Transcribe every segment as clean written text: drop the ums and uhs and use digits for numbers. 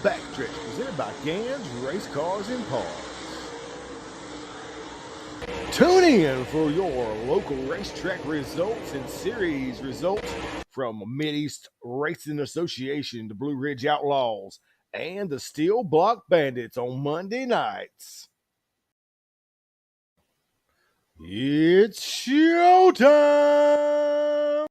Backstretch, presented by Gans Race Cars and Parts. Tune in for your local racetrack results and series results from Mid-East Racing Association, the Blue Ridge Outlaws, and the Steel Block Bandits on Monday nights. It's showtime!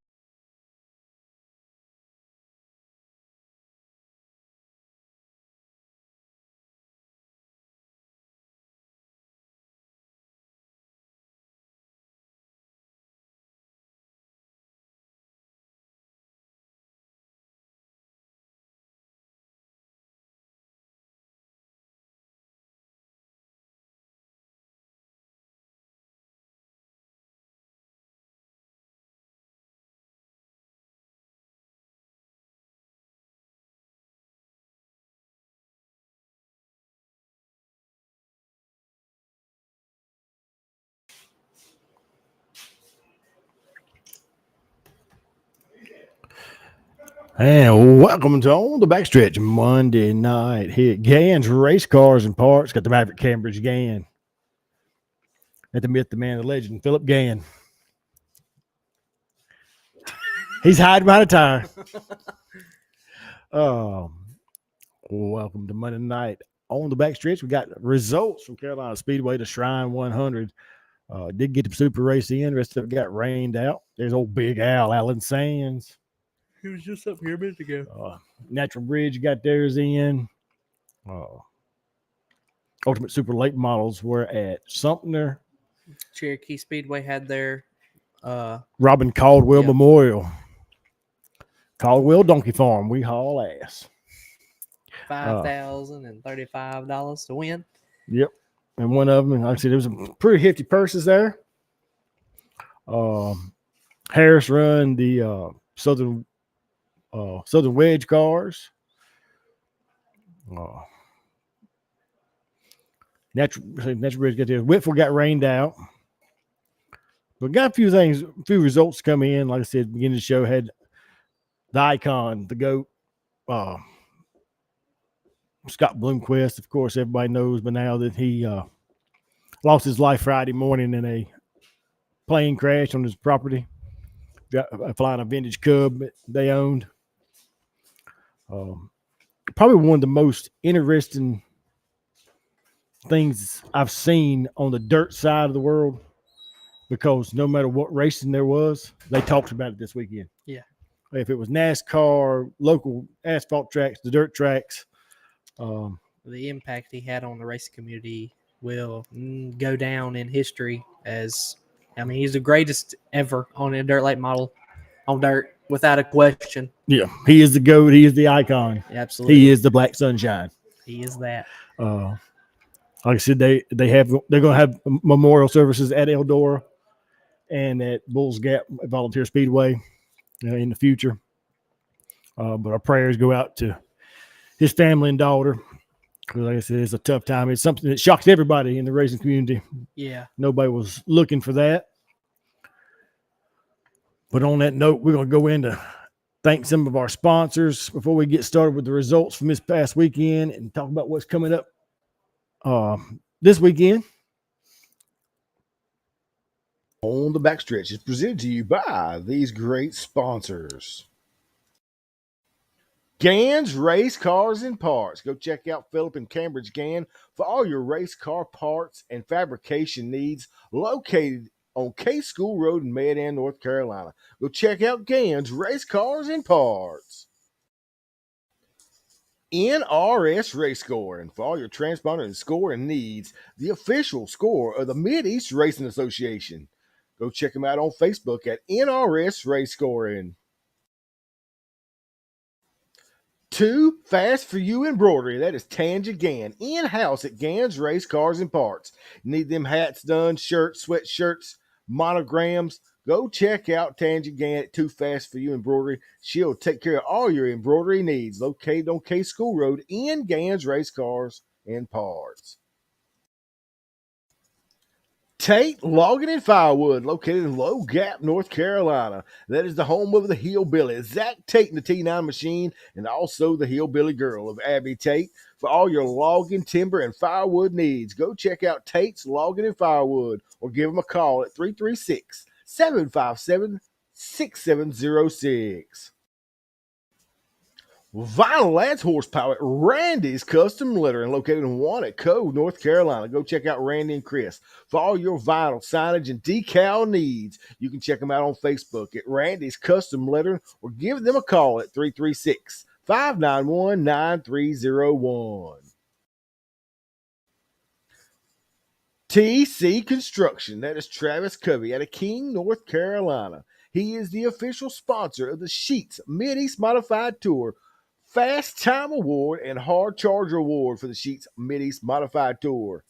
And welcome to On the Backstretch Monday night here at Gans Race Cars and Parts. Got the Maverick Cambridge Gann. At the myth, the man, the legend, Philip Gann. He's hiding behind a tire. Welcome to Monday night on the Backstretch. We got results from Carolina Speedway to Shrine 100. Did get the super race in. The rest of it got rained out. There's old Big Al, Alan Sands. He was just up here a minute ago. Natural Bridge got theirs in. Ultimate Super Late Models were at Sumter. Cherokee Speedway had their Robin Caldwell Memorial. Caldwell Donkey Farm. We haul ass. $5,035 to win. Yep. And one of them, like I said, there was some pretty hefty purses there. Harris run the Southern Wedge cars. Natural Bridge got there. Whitford got rained out. But got a few results come in. Like I said, beginning of the show had the icon, the GOAT, Scott Bloomquist. Of course, everybody knows by now that he lost his life Friday morning in a plane crash on his property, flying a vintage Cub they owned. Probably one of the most interesting things I've seen on the dirt side of the world, because no matter what racing there was, they talked about it this weekend. Yeah. If it was NASCAR, local asphalt tracks, the dirt tracks. The impact he had on the racing community will go down in history as, I mean, he's the greatest ever on a dirt late model on dirt, without a question. Yeah, he is the GOAT. He is the icon. Absolutely. He is the Black Sunshine. He is that. Like I said, they're going to have memorial services at Eldora and at Bulls Gap Volunteer Speedway in the future. But our prayers go out to his family and daughter. Because like I said, it's a tough time. It's something that shocks everybody in the racing community. Yeah. Nobody was looking for that. But on that note, we're going to go in to thank some of our sponsors before we get started with the results from this past weekend and talk about what's coming up this weekend. On the Backstretch is presented to you by these great sponsors. Gans Race Cars and Parts. Go check out Philip and Cambridge Gann for all your race car parts and fabrication needs, located on K School Road in Mayodan, North Carolina. Go check out Gans Race Cars and Parts. NRS Race Score, and for all your transponder and scoring needs, the official score of the Mid-East Racing Association. Go check them out on Facebook at NRS Race Scoring. Too Fast for You Embroidery. That is Tanja Gann, in-house at Gans Race Cars and Parts. Need them hats done, shirts, sweatshirts, monograms. Go check out Tanja Gann at Too Fast for You Embroidery. She'll take care of all your embroidery needs. Located on K School Road in Gans Race Cars and Parts. Tate Logging and Firewood, located in Low Gap, North Carolina. That is the home of the Hillbilly, Zach Tate and the T9 Machine, and also the Hillbilly Girl of Abby Tate. For all your logging, timber, and firewood needs, go check out Tate's Logging and Firewood or give them a call at 336 757 6706. Vinyl adds horsepower at Randy's Custom Lettering, located in Wanaco, North Carolina. Go check out Randy and Chris for all your vinyl signage and decal needs. You can check them out on Facebook at Randy's Custom Lettering or give them a call at 336 591 9301. TC Construction, that is Travis Covey out of King, North Carolina. He is the official sponsor of the Sheets Mid-East Modified Tour, Fast Time Award, and Hard Charger Award for the Sheets Mid-East Modified Tour.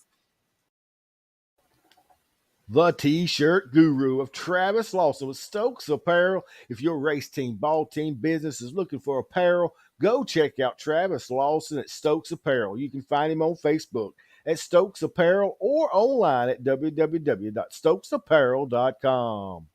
The T-shirt guru of Travis Lawson with Stokes Apparel. If your race team, ball team, business is looking for apparel, go check out Travis Lawson at Stokes Apparel. You can find him on Facebook at Stokes Apparel or online at www.stokesapparel.com.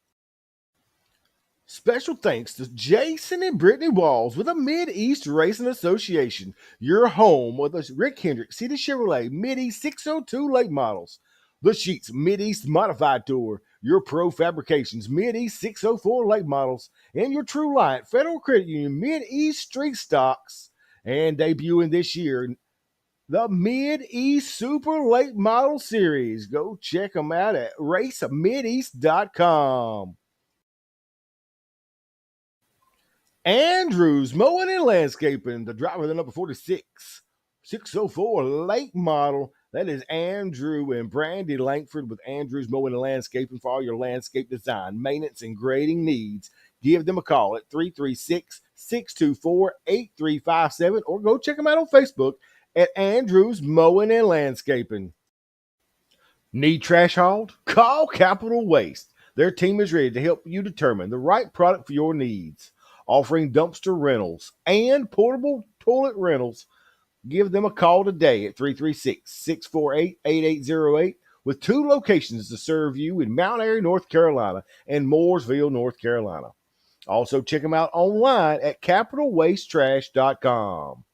Special thanks to Jason and Brittany Walls with the Mid-East Racing Association, your home of the Rick Hendrick City Chevrolet Mid-East 602 late models. The Sheets Mid-East Modified Tour, your Pro Fabrications Mid-East 604 late models, and your True Light Federal Credit Union Mid-East Street Stocks. And debuting this year, the Mid-East Super Late Model Series. Go check them out at racemideast.com. Andrews Mowing and Landscaping, the driver of the number 46, 604 late model. That is Andrew and Brandy Langford with Andrews Mowing and Landscaping for all your landscape design, maintenance, and grading needs. Give them a call at 336-624-8357 or go check them out on Facebook at Andrews Mowing and Landscaping. Need trash hauled? Call Capital Waste. Their team is ready to help you determine the right product for your needs. Offering dumpster rentals and portable toilet rentals. Give them a call today at 336-648-8808 with 2 locations to serve you in Mount Airy, North Carolina and Mooresville, North Carolina. Also check them out online at capitalwastetrash.com.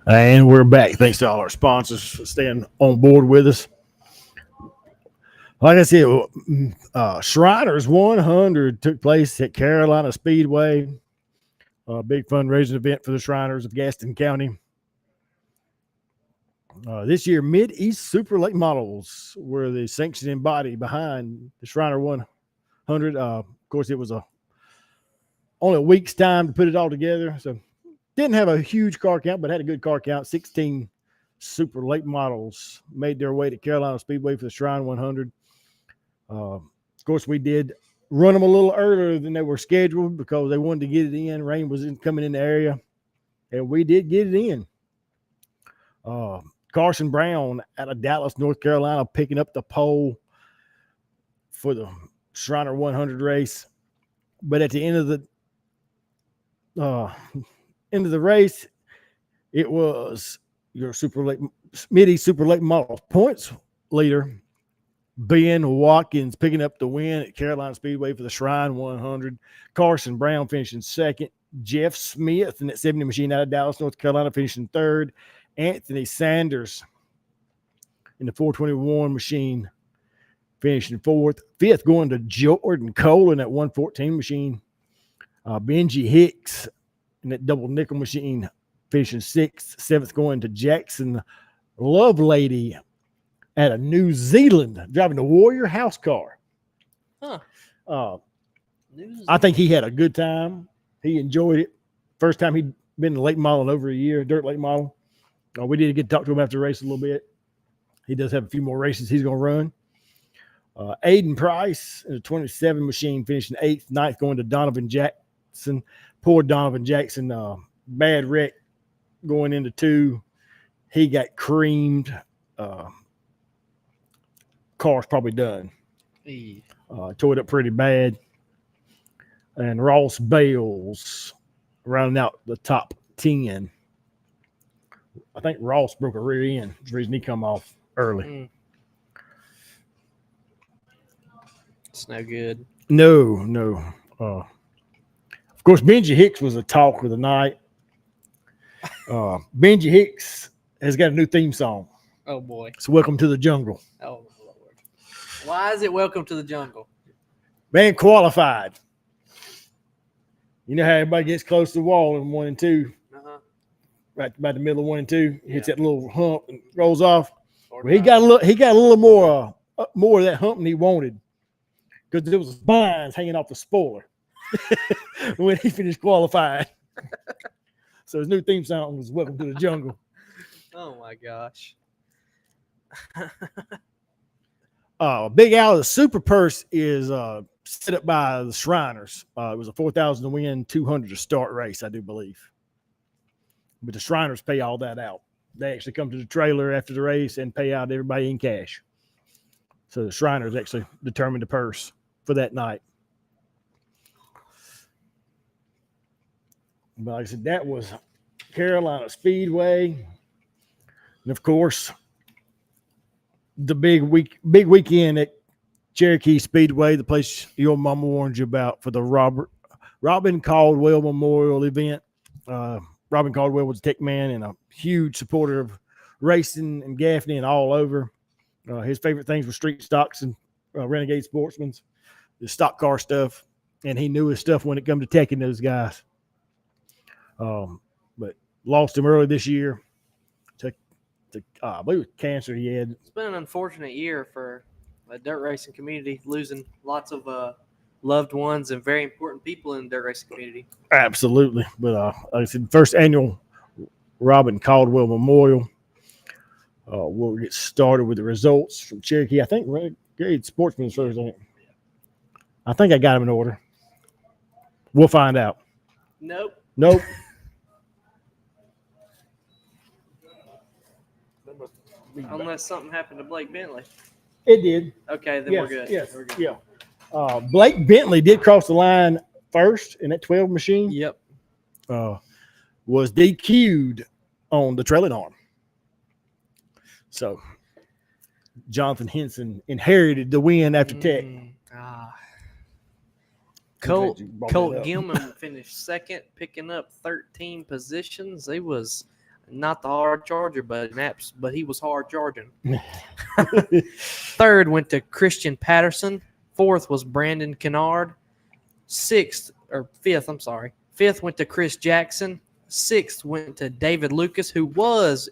And we're back. Thanks to all our sponsors for staying on board with us. Like I said, Shriners 100 took place at Carolina Speedway. A big fundraising event for the Shriners of Gaston County. This year, Mid-East Super Late Models were the sanctioning body behind the Shriner 100. Of course, it was only a week's time to put it all together. So didn't have a huge car count, but had a good car count. 16 super late models made their way to Carolina Speedway for the Shrine 100. Of course, we did run them a little earlier than they were scheduled because they wanted to get it in. Rain was coming in the area, and we did get it in. Carson Brown out of Dallas, North Carolina, picking up the pole for the Shriner 100 race. But at the end of the race, it was your Mid-East Super Late Model points leader, Ben Watkins, picking up the win at Carolina Speedway for the Shrine 100. Carson Brown finishing second. Jeff Smith in that 70 machine out of Dallas, North Carolina, finishing third. Anthony Sanders in the 421 machine finishing fourth. Fifth going to Jordan Cole in that 114 machine. Benji Hicks in that double nickel machine finishing sixth. Seventh going to Jackson Lovelady out of New Zealand driving the Warrior house car. I think he had a good time. He enjoyed it. First time he'd been in late model in over a year, dirt late model. We did get to talk to him after the race a little bit. He does have a few more races he's going to run. Aiden Price in the 27 machine finishing eighth. Ninth going to Donovan Jackson. Poor Donovan Jackson. Bad wreck going into 2. He got creamed. Car's probably done. Tore it up pretty bad. And Ross Bales rounding out the top 10. I think Ross broke a rear end. That's the reason he come off early. It's no good. No. Of course, Benji Hicks was a talk of the night. Benji Hicks has got a new theme song. Oh boy. It's Welcome to the Jungle. Oh Lord. Why is it Welcome to the Jungle? Man qualified. You know how everybody gets close to the wall in 1 and 2, right about the middle of 1 and 2, hits that little hump and rolls off. Well, he got a little more of that hump than he wanted because there was spines hanging off the spoiler when he finished qualifying. So his new theme song was "Welcome to the Jungle." Oh my gosh. Big Al, the Super Purse is set up by the Shriners. It was a 4,000 to win, 200 to start race, I do believe. But the Shriners pay all that out. They actually come to the trailer after the race and pay out everybody in cash. So the Shriners actually determined the purse for that night. But like I said, that was Carolina Speedway. And of course, the big weekend at Cherokee Speedway, the place your mama warned you about for the Robin Caldwell Memorial event. Robin Caldwell was a tech man and a huge supporter of racing and Gaffney and all over. His favorite things were street stocks and Renegade Sportsman's, the stock car stuff, and he knew his stuff when it come to teching those guys. But lost him early this year to I believe it was cancer he had. It's been an unfortunate year for the dirt racing community, losing lots of loved ones and very important people in the dirt racing community. Absolutely. But like I said, first annual Robin Caldwell Memorial. We'll get started with the results from Cherokee. I think Renegade Sportsman's first. I think I got them in order. We'll find out. Nope. Unless something happened to Blake Bentley. It did. Okay, then we're good. Yes. We're good. Yeah. Blake Bentley did cross the line first in that 12 machine. Yep. Was DQ'd on the trailing arm. So Jonathan Henson inherited the win after tech. Colt Gilman finished second, picking up 13 positions. He was not the hard charger, but he was hard charging. Third went to Christian Patterson. Fourth was Brandon Kennard. Fifth went to Chris Jackson. Sixth went to David Lucas, who was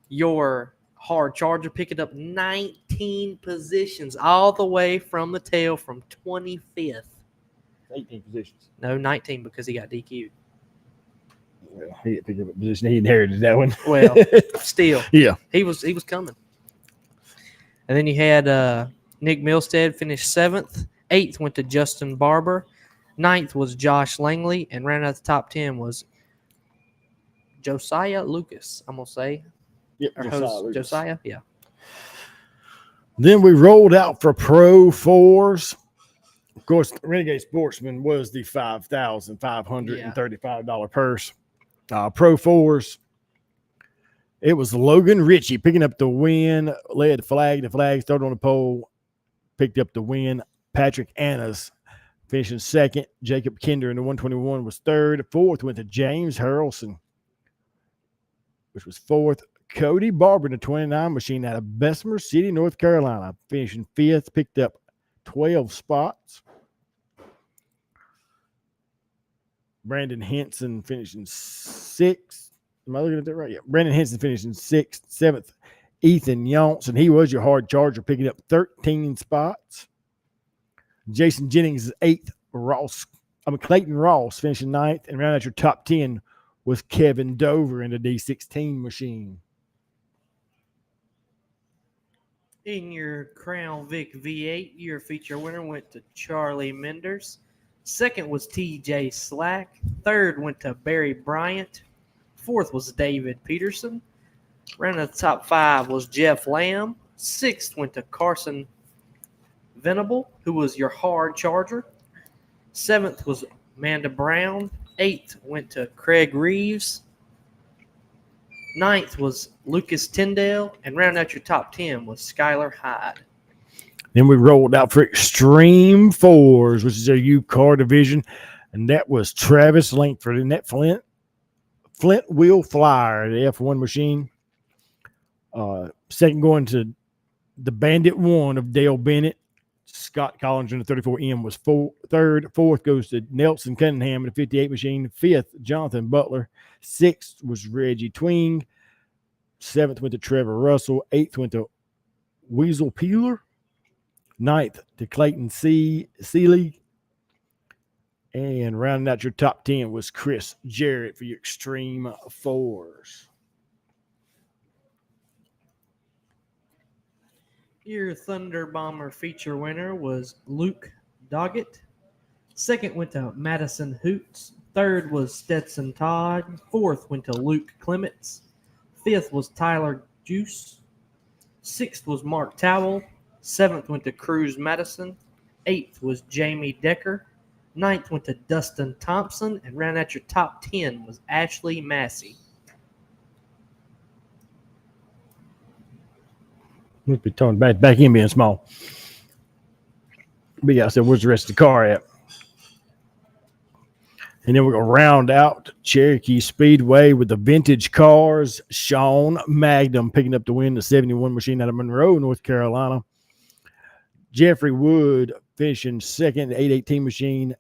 your hard charger, picking up 19 positions all the way from the tail from 25th. 18 positions. No, 19 because he got DQ'd. Well, he didn't pick up a position. He inherited that one. Well, still. Yeah. He was coming. And then you had Nick Milstead finished 7th. 8th went to Justin Barber. 9th was Josh Langley. And rounding out the top 10 was Josiah Lucas, I'm going to say. Yep, Josiah, yeah. Then we rolled out for Pro 4s. Of course, Renegade Sportsman was the $5,535 purse. Pro 4s, it was Logan Ritchie picking up the win, led the flag, started on the pole, picked up the win. Patrick Annas finishing second. Jacob Kinder in the 121 was third. Fourth went to James Harrelson, which was fourth. Cody Barber in the 29 machine out of Bessemer City, North Carolina, finishing fifth, picked up 12 spots. Brandon Henson finishing sixth. Am I looking at that right? Yeah. Brandon Henson finishing sixth. Seventh, Ethan Johnson. He was your hard charger, picking up 13 spots. Jason Jennings is eighth. Clayton Ross finishing ninth. And round out your top 10 was Kevin Dover in the D16 machine. In your Crown Vic V8, your feature winner went to Charlie Menders. Second was TJ Slack. Third went to Barry Bryant. Fourth was David Peterson. Rounding out the top 5 was Jeff Lamb. Sixth went to Carson Venable, who was your hard charger. Seventh was Amanda Brown. Eighth went to Craig Reeves. Ninth was Lucas Tyndale, and rounding out your top 10 was Skylar Hyde. Then we rolled out for Extreme Fours, which is a U car division, and that was Travis Langford in that Flint Wheel Flyer, the F1 machine. Second going to the Bandit 1 of Dale Bennett. Scott Collins in the 34M was third. Fourth goes to Nelson Cunningham in the 58 machine. Fifth, Jonathan Butler. Sixth was Reggie Twing. Seventh went to Trevor Russell. Eighth went to Weasel Peeler. Ninth to Clayton Seeley. And rounding out your top 10 was Chris Jarrett for your Extreme Fours. Your Thunder Bomber feature winner was Luke Doggett. Second went to Madison Hoots. Third was Stetson Todd. Fourth went to Luke Clements. Fifth was Tyler Juice. Sixth was Mark Towell. Seventh went to Cruz Madison. Eighth was Jamie Decker. Ninth went to Dustin Thompson. And round out your top 10 was Ashley Massey. Must be turned back in being small. But yeah, I said, where's the rest of the car at? And then we're going to round out Cherokee Speedway with the vintage cars. Sean Magnum picking up the win, the 71 machine out of Monroe, North Carolina. Jeffrey Wood finishing second, the 818 machine.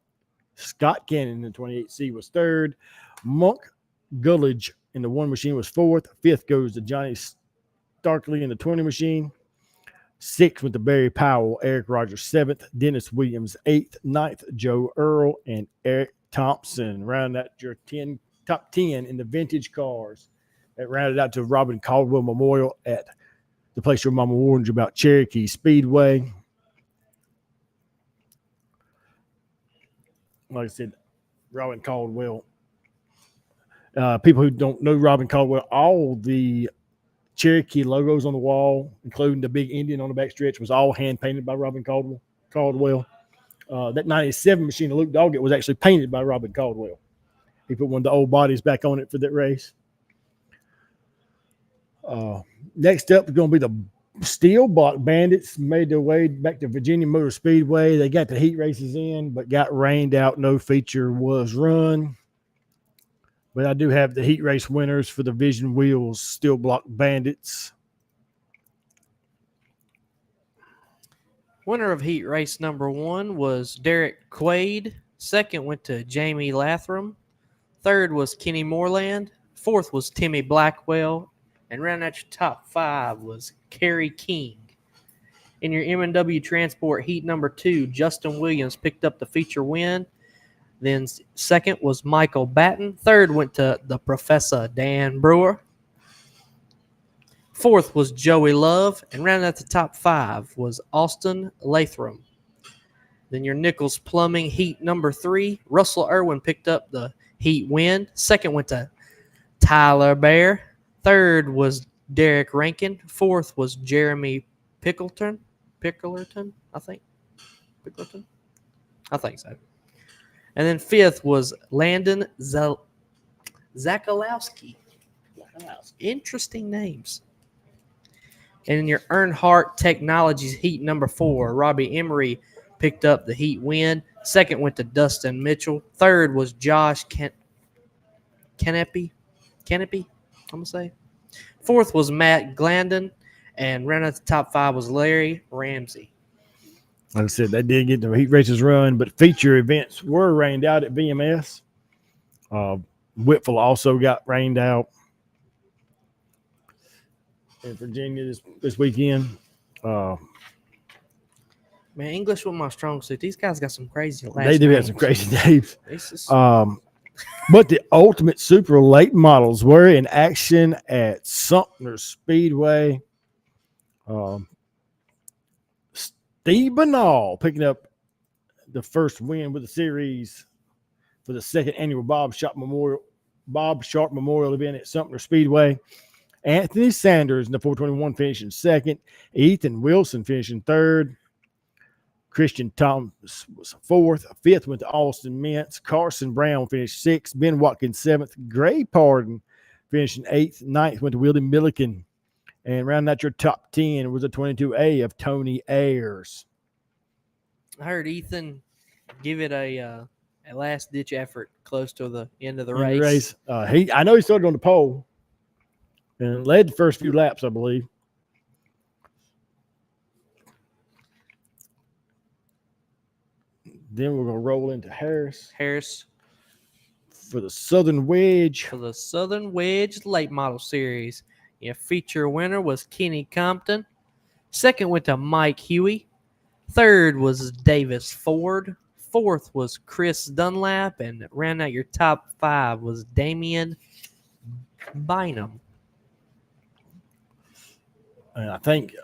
Scott Cannon in the 28C was third. Monk Gullidge in the one machine was fourth. Fifth goes to Johnny Starkley in the 20 machine. Sixth with the Barry Powell, Eric Rogers seventh, Dennis Williams eighth, ninth Joe Earl, and Eric Thompson. Round out your top 10 in the vintage cars. That rounded out to Robin Caldwell Memorial at the place your mama warned you about, Cherokee Speedway. Like I said, Robin Caldwell. People who don't know Robin Caldwell, all the Cherokee logos on the wall, including the big Indian on the backstretch, was all hand painted by Robin Caldwell. That 97 machine of Luke Doggett was actually painted by Robin Caldwell. He put one of the old bodies back on it for that race. Next up is going to be the Steel Block Bandits. Made their way back to Virginia Motor Speedway. They got the heat races in, but got rained out. No feature was run. But I do have the heat race winners for the Vision Wheels Steel Block Bandits. Winner of heat race number 1 was Derek Quaid. Second went to Jamie Latham. Third was Kenny Moreland. Fourth was Timmy Blackwell. And round out your top 5 was Kerry King. In your M&W Transport heat number 2, Justin Williams picked up the feature win. Then second was Michael Batten. Third went to the Professor Dan Brewer. Fourth was Joey Love. And rounding out the top 5 was Austin Latham. Then your Nichols Plumbing heat number 3, Russell Irwin picked up the heat win. Second went to Tyler Bear. Third was Derek Rankin. Fourth was Jeremy Pickleton, I think. Pickleton? I think so. And then fifth was Landon Zakalowski. Interesting names. And in your Earnhardt Technologies heat number 4, Robbie Emery picked up the heat win. Second went to Dustin Mitchell. Third was Josh Canepi, I'm going to say. Fourth was Matt Glandon. And round out the top 5 was Larry Ramsey. Like I said, they did get the heat races run, but feature events were rained out at VMS. Whitfield also got rained out in Virginia this weekend. Man, English was my strong suit. These guys got some crazy last They do names. have some crazy names. Just, But the Ultimate Super Late Models were in action at Sumter Speedway. Steve Banal picking up the first win with the series for the second annual Bob Sharp Memorial event at Sumter Speedway. Anthony Sanders in the 421 finishing second. Ethan Wilson finishing third. Christian Thomas was fourth. Fifth went to Austin Mintz. Carson Brown finished sixth. Ben Watkins seventh. Gray Pardon finishing 8th. 9th went to Willie Milliken. And rounding out your top 10 was a 22A of Tony Ayers. I heard Ethan give it a last ditch effort close to the end of the In the race. race. I know he started on the pole and led the first few laps, I believe. Then we're going to roll into Harris Harris for the Southern Wedge. for the Southern Wedge Late Model Series. Your feature winner was Kenny Compton. Second went to Mike Huey. Third was Davis Ford. Fourth was Chris Dunlap. And rounding out your top 5 was Damian Bynum. And I think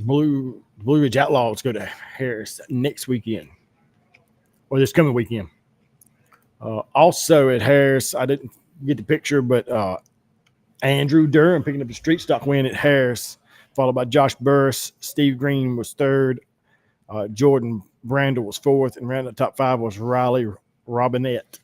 Blue Ridge Outlaws go to Harris next weekend or this coming weekend. Also at Harris, I didn't get the picture, but Andrew Durham picking up the street stock win at Harris, followed by Josh Burris. Steve Green was third. Jordan Brandel was fourth. And round the top 5 was Riley Robinette.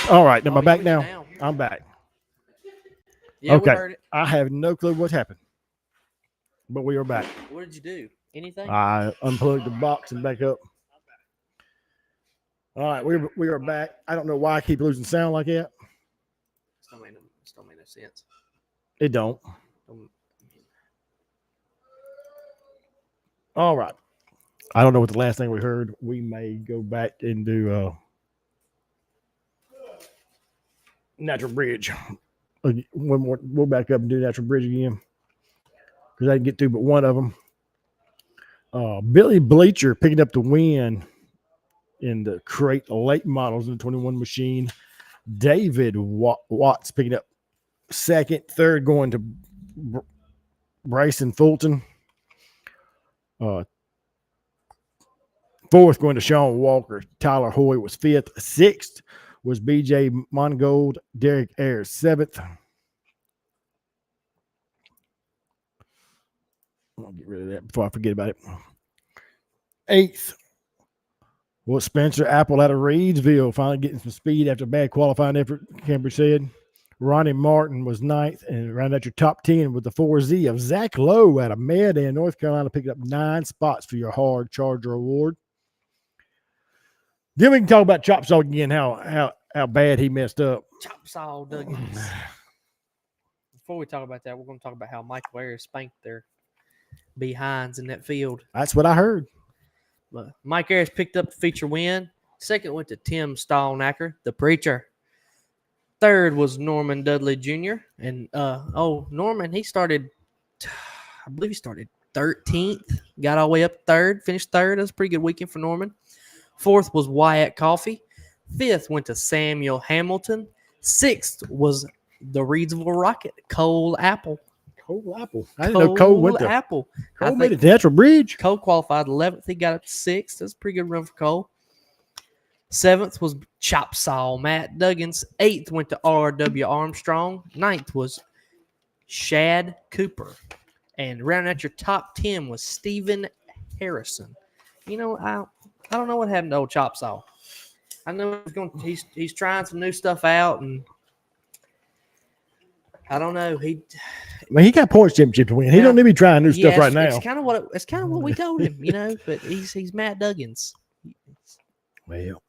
All right, am I Oh, back you now? went down. I'm back. Yeah, Okay. we heard it. I have no clue what happened, but we are back. What did you do? Anything? I unplugged the box and back up. All right, we are back. I don't know why I keep losing sound like that. Still made no sense. It don't. Um, All right. I don't know what the last thing we heard. We may go back and do Natural Bridge. One more. We'll back up and do Natural Bridge again because I didn't get through but one of them. Billy Bleacher picking up the win in the crate late models in the 21 machine. David Watts picking up second, third going to Bryson Fulton. Fourth going to Sean Walker. Tyler Hoy was fifth. Sixth was BJ Mongold. Derek Ayers seventh. I'll get rid of that before I forget about it. Eighth was Spencer Apple out of Reedsville, finally getting some speed after a bad qualifying effort, Cambridge said. Ronnie Martin was ninth, and round out your top 10 with the 4Z of Zach Lowe out of Medan, North Carolina, picking up 9 spots for your hard Charger award. Then we can talk about Chop Saw again, how bad he messed up. Chop Saw Duggins. Before we talk about that, we're going to talk about how Michael Ayers spanked their behinds in that field. That's what I heard. But Mike Ayers picked up the feature win. Second went to Tim Stallnacker, the preacher. Third was Norman Dudley Jr. And Norman, he started, I believe he started 13th, got all the way up third, finished third. That was a pretty good weekend for Norman. Fourth was Wyatt Coffey. Fifth went to Samuel Hamilton. Sixth was the Reedsville Rocket, Cole Apple. Cole Apple. I didn't know Cole went to Apple. Cole made it to Natural Bridge. Cole qualified 11th. He got up to 6th. That's a pretty good run for Cole. 7th was Chop Saw Matt Duggins. 8th went to R.W. Armstrong. 9th was Shad Cooper. And rounding out your top 10 was Stephen Harrison. You know, I don't know what happened to old Chop Saw. I know he's trying some new stuff out, and I don't know. He got points championship to win. He don't need to be trying new stuff right now. It's kind of what we told him, you know. But he's Matt Duggins. Well,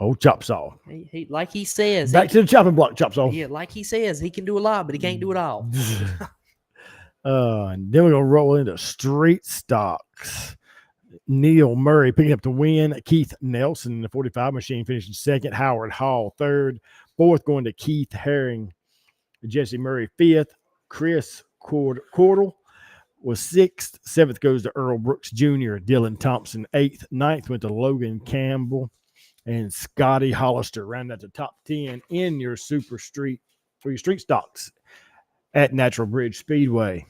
old Chop Saw. He like he says. Back to the chopping block, Chop Saw. Yeah, like he says, he can do a lot, but he can't do it all. And then we're gonna roll into street stocks. Neil Murray picking up the win. Keith Nelson in the 45 machine finishing second. Howard Hall third. Fourth going to Keith Herring. Jesse Murray fifth. Chris Cordell was sixth. Seventh goes to Earl Brooks Jr. Dylan Thompson eighth. Ninth went to Logan Campbell and Scotty Hollister. Round out the top 10 in your super street for your street stocks at Natural Bridge Speedway.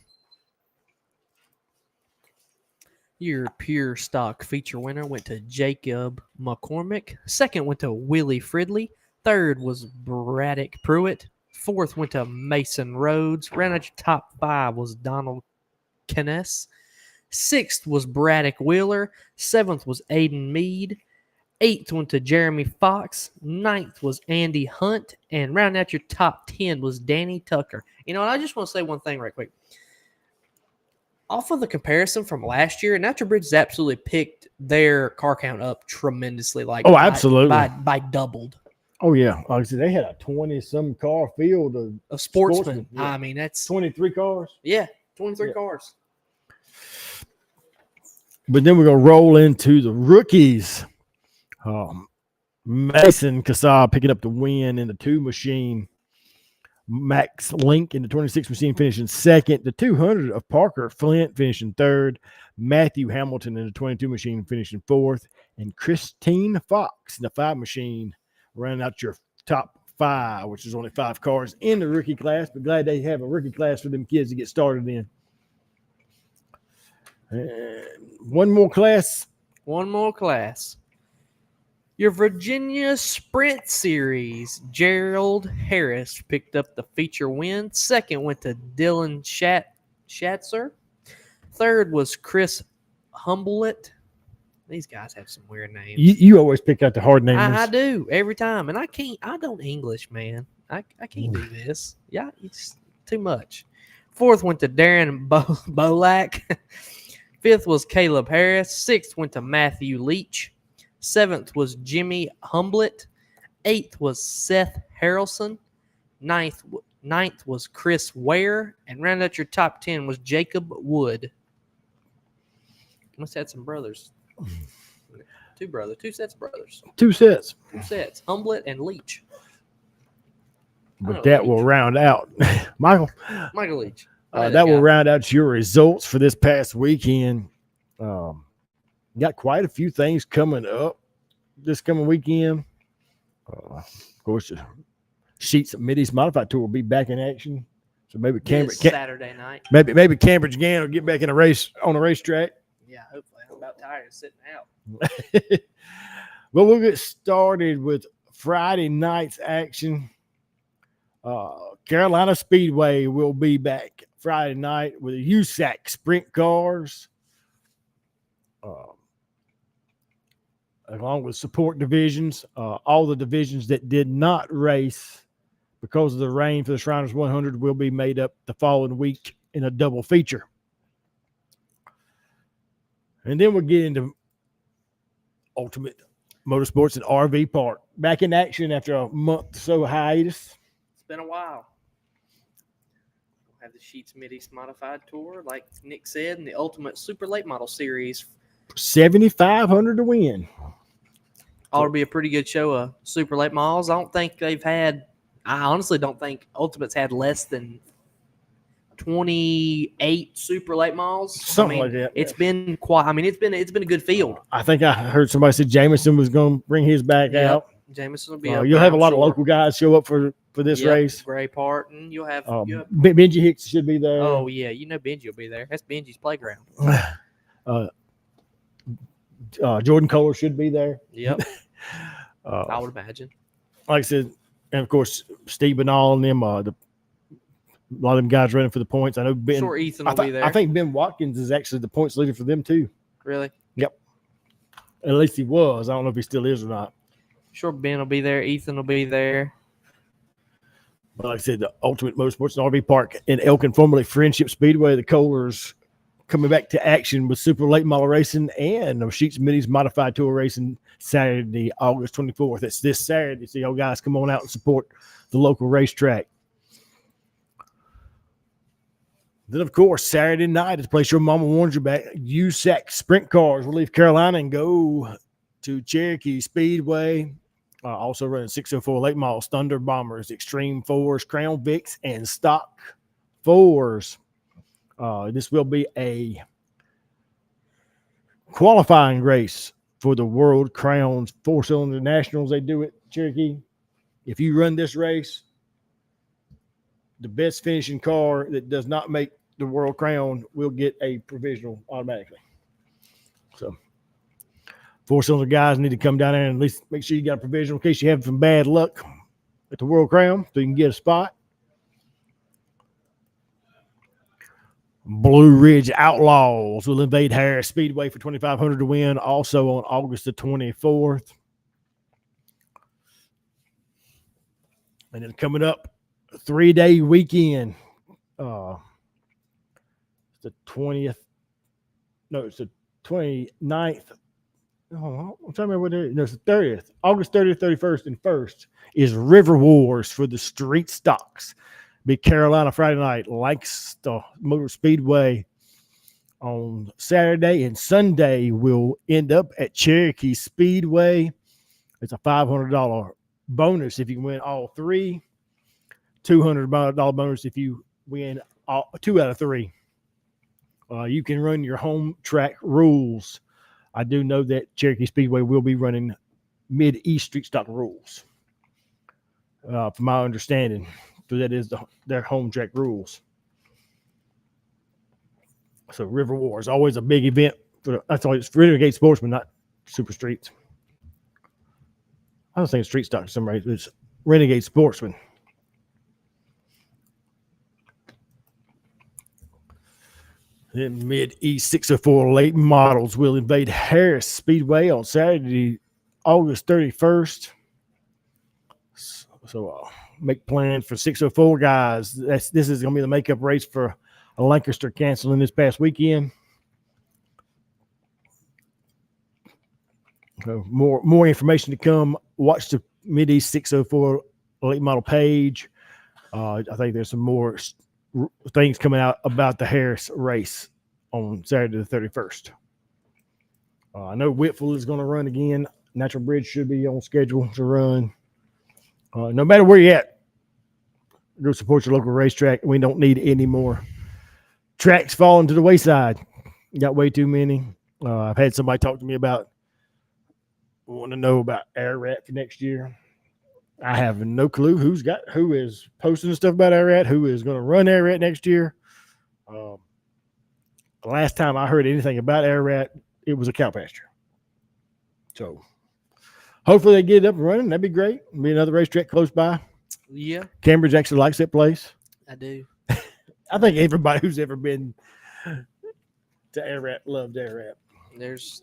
Your pure stock feature winner went to Jacob McCormick. Second went to Willie Fridley. Third was Braddock Pruitt. Fourth went to Mason Rhodes. Round out your top 5 was Donald Kness. Sixth was Braddock Wheeler. Seventh was Aiden Mead. Eighth went to Jeremy Fox. Ninth was Andy Hunt. And round out your top 10 was Danny Tucker. You know, I just want to say one thing right quick. Off of the comparison from last year, Natural Bridge has absolutely picked their car count up tremendously. Absolutely. By doubled. Oh, yeah. Like I said, they had a 20-some car field of sportsmen. Sportsmen, yeah. I mean, that's 23 cars. Yeah, 23 cars. But then we're going to roll into the rookies. Mason Casab picking up the win in the 2 machine. Max Link in the 26 machine finishing second. The 200 of Parker Flint finishing third. Matthew Hamilton in the 22 machine finishing fourth. And Christine Fox in the 5 machine rounding out your top 5, which is only 5 cars in the rookie class. But glad they have a rookie class for them kids to get started in. One more class. Your Virginia Sprint Series, Gerald Harris picked up the feature win. Second went to Dylan Schatzer. Third was Chris Humblett. These guys have some weird names. You always pick out the hard names. I do every time, and I can't. I don't English, man. I can't do this. Yeah, it's too much. Fourth went to Darren Bolak. Fifth was Caleb Harris. Sixth went to Matthew Leach. Seventh was Jimmy Humblett. Eighth was Seth Harrelson. Ninth was Chris Ware. And round out your top 10 was Jacob Wood. Must have had some brothers. Two sets of brothers. Two sets. Humblett and Leach. But that will round out. Michael Leach. That will round out your results for this past weekend. Got quite a few things coming up this coming weekend. Of course, the Sheets Mid-East Modified Tour will be back in action. So maybe Cambridge Saturday night. Maybe Cambridge again will get back in a race on the racetrack. Yeah, hopefully. I'm about tired of sitting out. Well, we'll get started with Friday night's action. Carolina Speedway will be back Friday night with the USAC sprint cars, along with support divisions. All the divisions that did not race because of the rain for the Shriners 100 will be made up the following week in a double feature. And then we'll get into Ultimate Motorsports and RV Park. Back in action after a month or so hiatus. It's been a while. We'll have the Sheets Mid-East Modified Tour, like Nick said, and the Ultimate Super Late Model Series. 7,500 to win. Ought to be a pretty good show of super late models. I honestly don't think Ultimate's had less than 28 super late models. Something like that. It's been quite. It's been a good field. I think I heard somebody say Jameson was going to bring his back out. Jameson will be up. You'll have a lot of local guys show up for this race. Gray Parton. You'll have Benji Hicks should be there. Oh yeah, Benji will be there. That's Benji's playground. Jordan Kohler should be there. Yep. I would imagine. Like I said, and of course Steve Banal and them. A lot of them guys running for the points. I know Ben. Sure, Ethan will be there. I think Ben Watkins is actually the points leader for them too. Really? Yep. At least he was. I don't know if he still is or not. Sure, Ben will be there. Ethan will be there. But like I said, the Ultimate Motorsports and RV Park in Elkin, formerly Friendship Speedway, the Kohlers coming back to action with super late model racing and the Sheets Mid-East Modified Tour racing Saturday, August 24th. It's this Saturday. So y'all guys come on out and support the local racetrack. Then, of course, Saturday night is the place your mama warns you back. USAC sprint cars will leave Carolina and go to Cherokee Speedway. Also running 604 late models, Thunder Bombers, Extreme 4s, Crown Vics, and Stock 4s. This will be a qualifying race for the World Crowns 4-cylinder nationals. They do it, Cherokee. If you run this race, the best finishing car that does not make the World Crown will get a provisional automatically. So 4-cylinder guys need to come down there and at least make sure you got a provisional in case you have some bad luck at the World Crown so you can get a spot. Blue Ridge Outlaws will invade Harris Speedway for $2,500 to win, also on August the 24th. And then coming up, a 3-day weekend. The 20th. No, it's the 29th. Oh, I'm trying to remember what it is. No, it's the 30th. August 30th, 31st, and 1st is River Wars for the street stocks. Be Carolina Friday night, Lancaster Motor Speedway on Saturday, and Sunday will end up at Cherokee Speedway. It's a $500 bonus if you win all three, $200 bonus if you win 2 out of 3. You can run your home track rules. I do know that Cherokee Speedway will be running Mid-East street stock rules, from my understanding. So that is their home track rules. So River Wars, always a big event. That's always for Renegade Sportsman, not Super Streets. I don't think it's street stock for some reason. It's Renegade Sportsman. The Mid East 604 late models will invade Harris Speedway on Saturday, August 31st. So make plans for 604 guys. This is going to be the makeup race for Lancaster canceling this past weekend. So more information to come. Watch the Mid East 604 late model page. I think there's some more things coming out about the Harris race on Saturday the 31st. I know Whitfield is going to run again. Natural Bridge should be on schedule to run. No matter where you're at, go support your local racetrack. We don't need any more tracks falling to the wayside. Got way too many. I've had somebody talk to me about wanting to know about Ararat for next year. I have no clue who is posting stuff about Ararat, who is going to run Ararat next year. The last time I heard anything about Ararat, it was a cow pasture. So hopefully they get it up and running. That'd be great. Be another racetrack close by. Yeah, Cambridge actually likes that place. I do. I think everybody who's ever been to Ararat loved Ararat.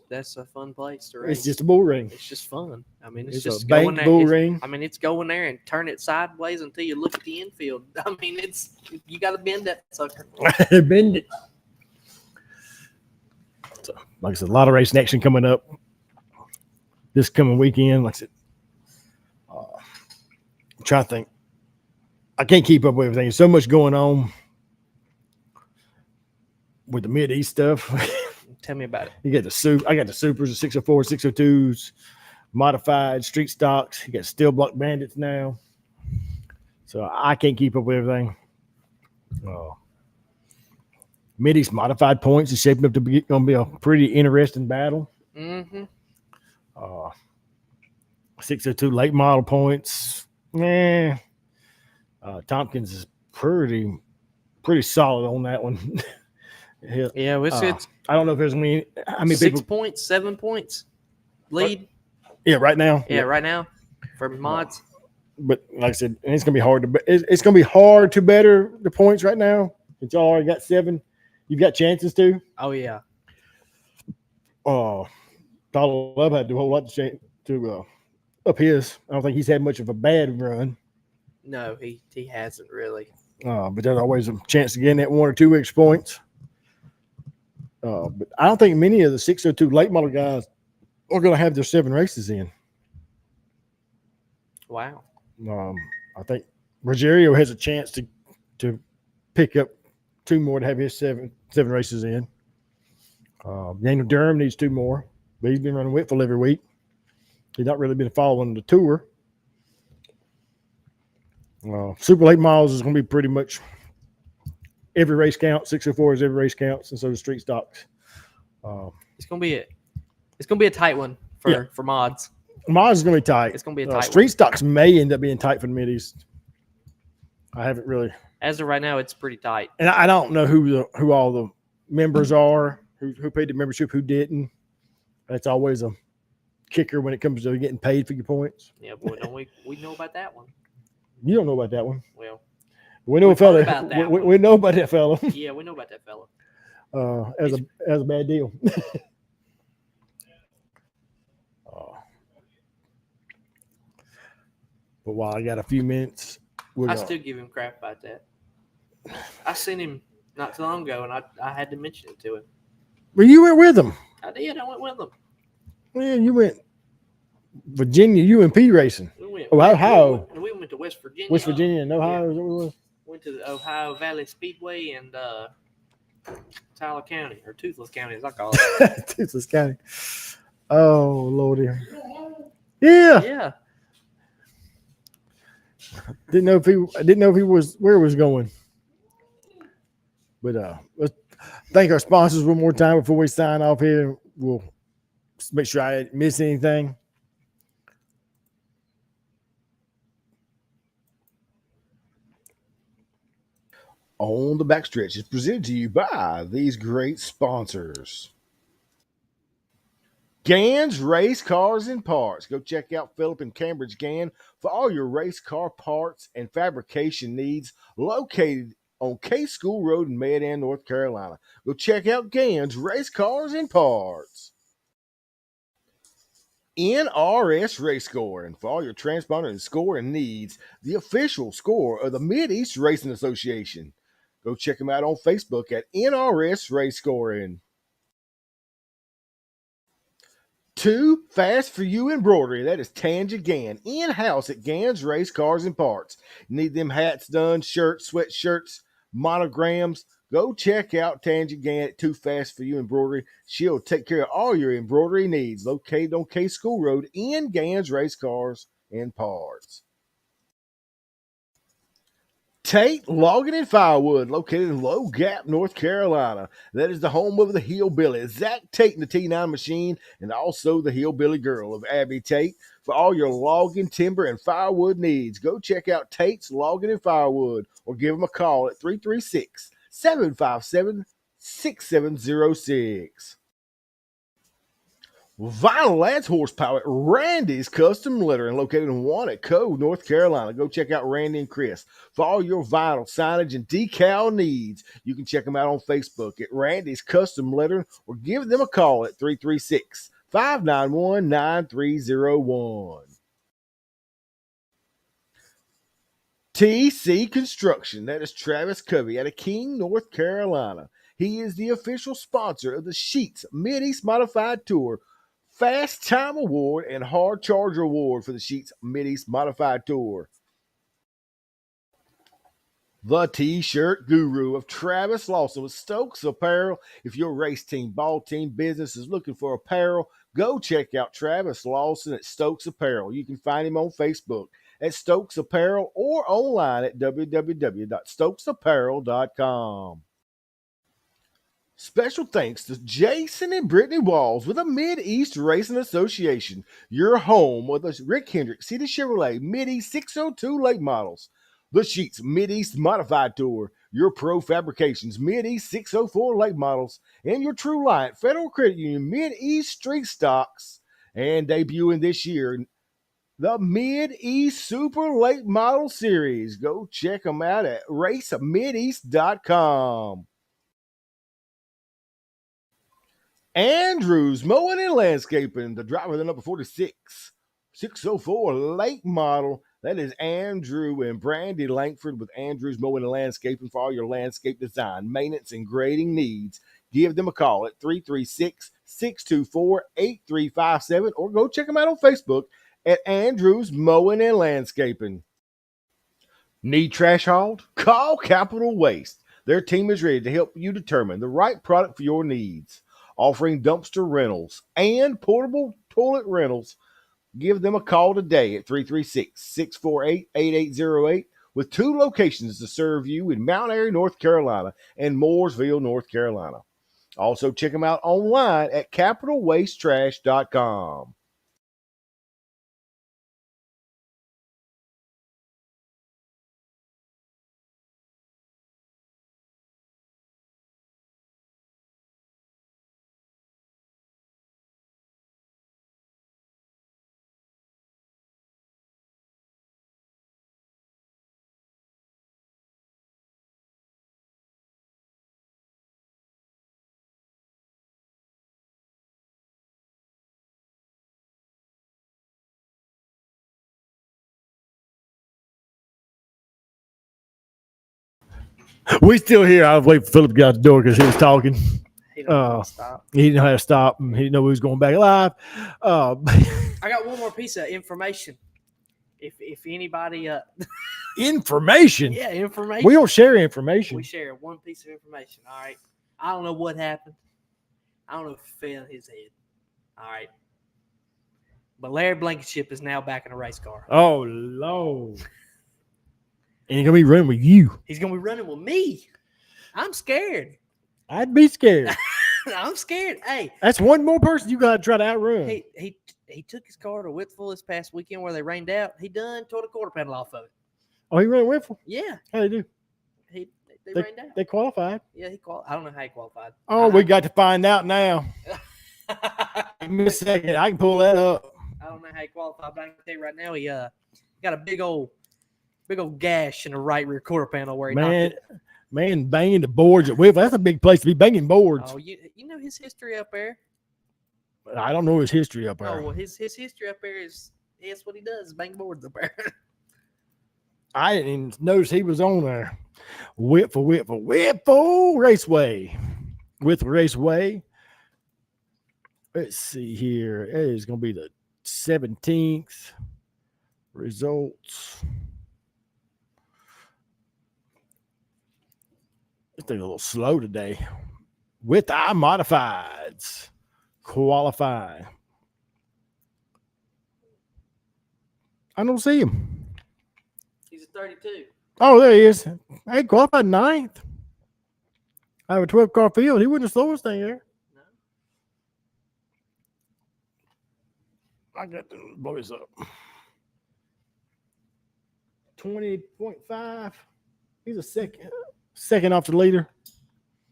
That's a fun place to race. It's just a bull ring. It's just fun. I mean, it's It's just a going banked there. bull ring. I mean, it's going there and turn it sideways until you look at the infield. I mean, you got to bend that sucker. Bend it. So, like I said, a lot of racing action coming up this coming weekend. Like I said, I'm trying to think. I can't keep up with everything. There's so much going on with the Mid East stuff. Tell me about it. You get I got the supers, the 604, 602s, modified street stocks. You got steel block bandits now. So I can't keep up with everything. Mid East modified points is shaping up to be going to be a pretty interesting battle. Mm-hmm. 602 late model points. Tompkins is pretty solid on that one. Yeah, it's I don't know if there's how many 6 people. points, 7 points lead. Yeah, right now. Yeah, right now for mods. But like I said, and it's gonna be hard to. It's gonna be hard to better the points right now. It's already got 7. You've got chances to. Oh yeah. Tyler Love had to do a whole lot to up his. I don't think he's had much of a bad run. No, he hasn't really. But there's always a chance to get in that 1 or 2 extra points. But I don't think many of the 602 late model guys are going to have their 7 races in. Wow. I think Rogerio has a chance to pick up 2 more to have his 7 races in. Daniel Durham needs 2 more, but he's been running Whitfield every week. He's not really been following the tour. Super late models is going to be pretty much every race counts. 604 is every race counts, and so the street stocks. It's gonna be a tight one for mods. Mods is going to be tight. It's gonna be a tight street one. stocks may end up being tight for the Mideast. I haven't really. As of right now, it's pretty tight. And I don't know who all the members are, who paid the membership, who didn't. That's always a kicker when it comes to getting paid for your points. Yeah, boy, don't we know about that one? You don't know about that one. Well, We know We've a fella. heard about that We know about that fella. yeah, we know about that fella. As a bad deal. But while I got a few minutes, I still give him crap about that. I seen him not too long ago, and I had to mention it to him. Well, you went with him. I did. I went with him. Yeah, you went Virginia UMP racing. We went. Ohio. We went to West Virginia. West Virginia and Ohio. Is that what it was? Went to the Ohio Valley Speedway and Tyler County, or Toothless County, as I call it. Toothless County. Oh, Lordy. Yeah. Yeah. Didn't know if he was where he was going. But let's thank our sponsors one more time before we sign off here. We'll make sure I didn't miss anything. On the Backstretch is presented to you by these great sponsors. Gann's Race Cars and Parts. Go check out Philip and Cambridge Gann for all your race car parts and fabrication needs. Located on K School Road in Medan, North Carolina. Go check out Gans Race Cars and Parts. NRS Race Scoring for all your transponder and scoring needs, the official score of the Mid-East Racing Association. Go check them out on Facebook at NRS Race Scoring. Too Fast for You embroidery. That is Tanja Gann, in-house at Gann's Race Cars and Parts. Need them hats done, shirts, sweatshirts, monograms. Go check out Tanja Gann at Too Fast for You embroidery. She'll take care of all your embroidery needs. Located on K School Road in Gann's Race Cars and Parts. Tate Logging and Firewood, located in Low Gap, North Carolina. That is the home of the Hillbilly, Zach Tate and the T9 Machine, and also the Hillbilly Girl of Abby Tate. For all your logging, timber, and firewood needs, go check out Tate's Logging and Firewood or give them a call at 336-757-6706. Vinyl adds horsepower at Randy's Custom Lettering, located in Wannaco, North Carolina. Go check out Randy and Chris for all your vinyl signage and decal needs. You can check them out on Facebook at Randy's Custom Lettering or give them a call at 336-591-9301. TC Construction, that is Travis Covey out of King, North Carolina. He is the official sponsor of the Sheets Mid-East Modified Tour, Fast Time Award, and Hard Charger Award for the Sheets Mid-East Modified Tour. The T-shirt guru of Travis Lawson with Stokes Apparel. If your race team, ball team, business is looking for apparel, go check out Travis Lawson at Stokes Apparel. You can find him on Facebook at Stokes Apparel or online at www.stokesapparel.com. Special thanks to Jason and Brittany Walls with the Mid-East Racing Association, your home with the Rick Hendrick City Chevrolet Mid-East 602 late models. The Sheets Mid-East Modified Tour, your Pro Fabrications Mid-East 604 late models, and your True Light Federal Credit Union Mid-East Street Stocks. And debuting this year, the Mid-East Super Late Model Series. Go check them out at racemideast.com. Andrews Mowing and Landscaping, the driver of the number 46, 604 late model. That is Andrew and Brandy Langford with Andrews Mowing and Landscaping for all your landscape design, maintenance, and grading needs. Give them a call at 336-624-8357 or go check them out on Facebook at Andrews Mowing and Landscaping. Need trash hauled? Call Capital Waste. Their team is ready to help you determine the right product for your needs. Offering dumpster rentals and portable toilet rentals. Give them a call today at 336-648-8808 with 2 locations to serve you in Mount Airy, North Carolina and Mooresville, North Carolina. Also check them out online at capitalwastetrash.com. We still here. I was waiting for Philip to get out the door because he was talking. He don't know how to stop. He didn't know how to stop, and he didn't know he was going back live. I got one more piece of information. If anybody, Information. yeah, information. We don't share information. We share one piece of information. All right. I don't know what happened. I don't know if it fell in his head. All right. But Larry Blankenship is now back in a race car. Oh, Lord. And he's going to be running with you. He's going to be running with me. I'm scared. I'd be scared. I'm scared. Hey. That's one more person you got to try to outrun. He took his car to Whitfield this past weekend where they rained out. He done tore the quarter panel off of it. Oh, he ran with him? Yeah. How they do? They rained out. They qualified. Yeah, I don't know how he qualified. Oh, we got to find out now. Give me a second. I can pull that up. I don't know how he qualified, but I can tell you right now, he got a big old gash in the right rear quarter panel where he knocked it. Man, banging the boards at Whipple. That's a big place to be banging boards. Oh, you know his history up there. I don't know his history up there. Oh, well, his history up there is that's what he does, is bang boards up there. I didn't even notice he was on there. Whipple Raceway. With Raceway. Let's see here. It is going to be the 17th. Results. It's a little slow today. With our modifieds. Qualifying. I don't see him. He's a 32. Oh, there he is. Hey, qualified ninth. I have a 12-car field. He wouldn't have slowed us thing there. No. I got to blow this up. 20.5. He's a second off the leader.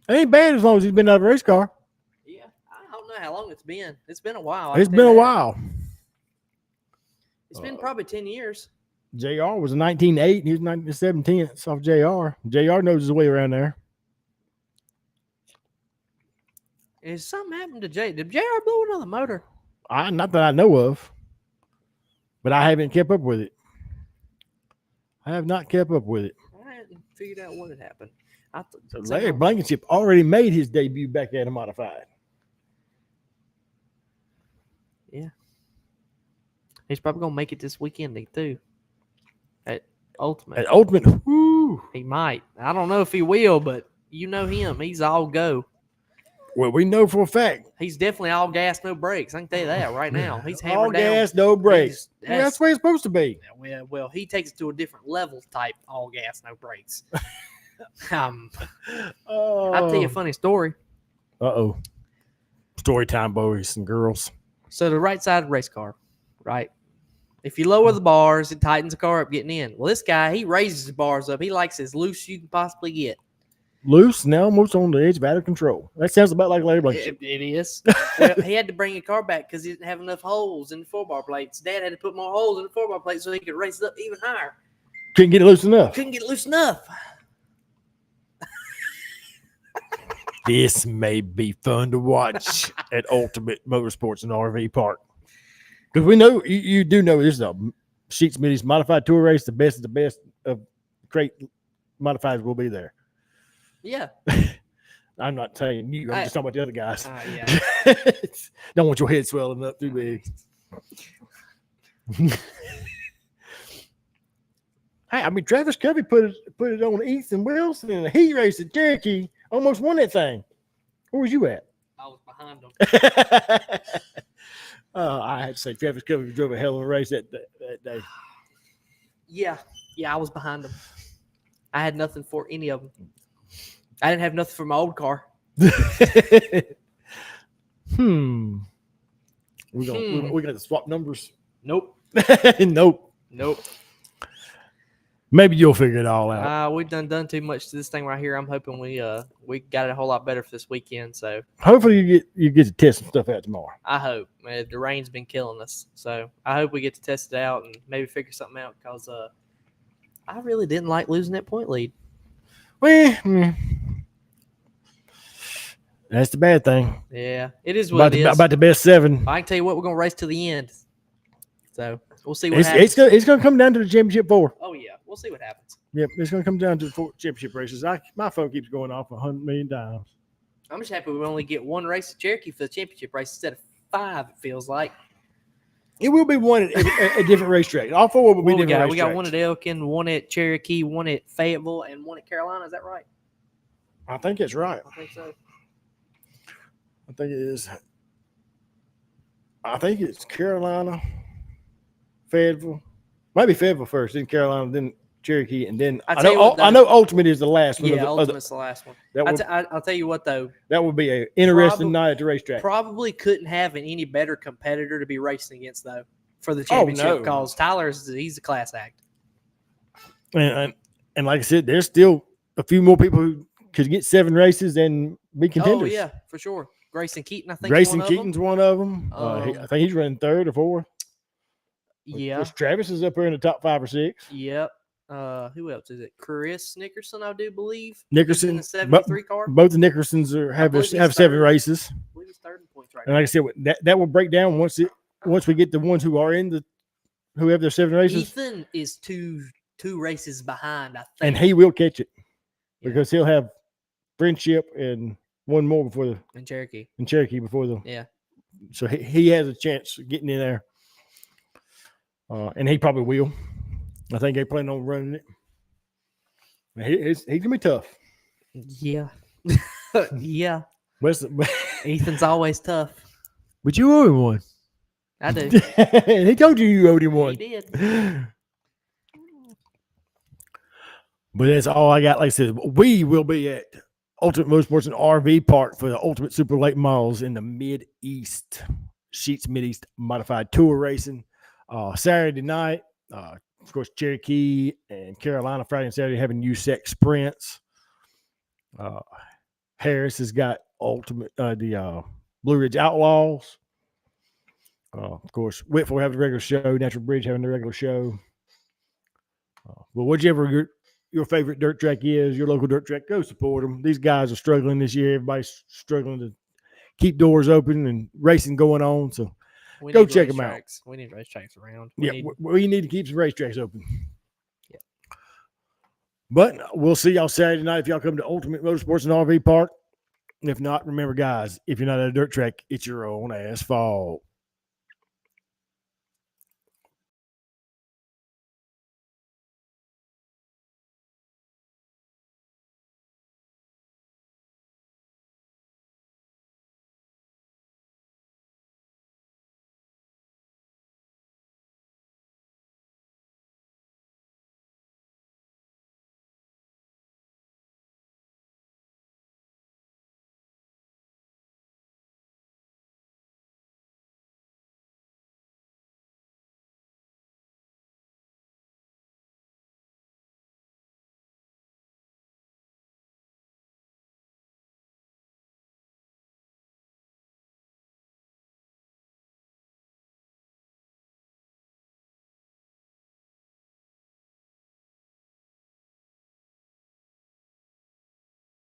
It ain't bad as long as he's been out of a race car. Yeah, I don't know how long it's been. It's been a while. It's been a while. It's been probably 10 years. JR was a 19.8. He was 1917 off JR. JR knows his way around there. Is something happened to Jay? Did JR blow another motor? Not that I know of, but I haven't kept up with it. I have not kept up with it. I hadn't figured out what had happened. So Larry Blankenship already made his debut back at a modified. Yeah. He's probably going to make it this weekend, too. At Ultimate. At Ultimate, whoo. He might. I don't know if he will, but you know him. He's all go. Well, we know for a fact. He's definitely all gas, no brakes. I can tell you that right now. He's hammered all down. gas, no brakes. That's the way it's supposed to be. Well, he takes it to a different level type all gas, no brakes. I'll tell you a funny story. Uh-oh. Story time, boys and girls. So the right side race car, right? If you lower the bars, it tightens the car up getting in. Well, this guy, he raises the bars up. He likes as loose as you can possibly get. Loose, now almost on the edge of out of control. That sounds about like Larry Blankenship. It is. Well, he had to bring the car back because he didn't have enough holes in the 4-bar plates. Dad had to put more holes in the 4-bar plate so he could race it up even higher. Couldn't get it loose enough. Couldn't get it loose enough. This may be fun to watch at Ultimate Motorsports and RV Park. Because we know, you do know this is a Sheets Middies modified tour race. The best of the best of crate modifieds will be there. Yeah. I'm not saying you. I'm just talking about the other guys. Yeah. Don't want your head swelling up too big. Hey, I mean, Travis Covey put it on Ethan Wilson in a heat race at Cherokee. Almost won that thing. Where was you at? I was behind him. I had to say Travis Covey drove a hell of a race that day. Yeah, I was behind him. I had nothing for any of them. I didn't have nothing for my old car. We're gonna swap numbers. Nope. Nope. Maybe you'll figure it all out. We've done too much to this thing right here. I'm hoping we got it a whole lot better for this weekend. So hopefully you get to test some stuff out tomorrow. I hope. The rain's been killing us, so I hope we get to test it out and maybe figure something out because I really didn't like losing that point lead. Well, that's the bad thing. Yeah, it is what it is. About the best 7. I can tell you what, we're gonna race to the end. So we'll see what happens. It's gonna come down to the championship 4. Oh yeah, we'll see what happens. Yep, it's gonna come down to the 4 championship races. My phone keeps going off 100 million times. I'm just happy we only get one race at Cherokee for the championship race instead of 5. It feels like it will be one at a different racetrack. All 4 will be different racetracks. We got one at Elkin, one at Cherokee, one at Fayetteville, and one at Carolina. Is that right? I think it's right. I think so. I think it is. I think it's Carolina, Fayetteville. Maybe Fayetteville first, then Carolina, then Cherokee, and then I know Ultimate is the last one. Yeah, Ultimate's the last one. I'll tell you what, though. That would be an interesting night at the racetrack. Probably couldn't have an any better competitor to be racing against, though, for the championship because he's a class act. And like I said, there's still a few more people who could get 7 races and be contenders. Oh, yeah, for sure. Grayson Keaton, I think. Grayson Keaton's one of them. I think he's running 3rd or 4th. Yeah. Travis is up here in the top 5 or 6. Yep. Who else is it? Chris Nickerson, I do believe. Nickerson, in the 73 car. both the Nickersons have believe he's 7 third. races. I believe he's third in points right And like I now. said, that will break down once we get the ones who have their 7 races, Ethan is two races behind, I think. and he will catch it Yeah. because he'll have Friendship and one more before in Cherokee. before the. Yeah. So he has a chance of getting in there, and he probably will. I think they plan on running it. He's gonna be tough. Yeah. Yeah. But Ethan's always tough. you owe him one. I do. He told you owed him one. He did. But that's all I got. Like I said, we will be at Ultimate Motorsports and RV Park for the Ultimate Super Late Models in the Mid-East. Sheets Mid-East Modified Tour Racing. Saturday night, of course, Cherokee and Carolina Friday and Saturday having USEC sprints. Harris has got the Blue Ridge Outlaws. Of course, Whitfield having the regular show. Natural Bridge having the regular show. Well, whichever your favorite dirt track is, your local dirt track, go support them. These guys are struggling this year. Everybody's struggling to keep doors open and racing going on. So go check them out. We need racetracks around. We need to keep some racetracks open. Yeah. But we'll see y'all Saturday night if y'all come to Ultimate Motorsports and RV Park. If not, remember, guys, if you're not at a dirt track, it's your own asphalt.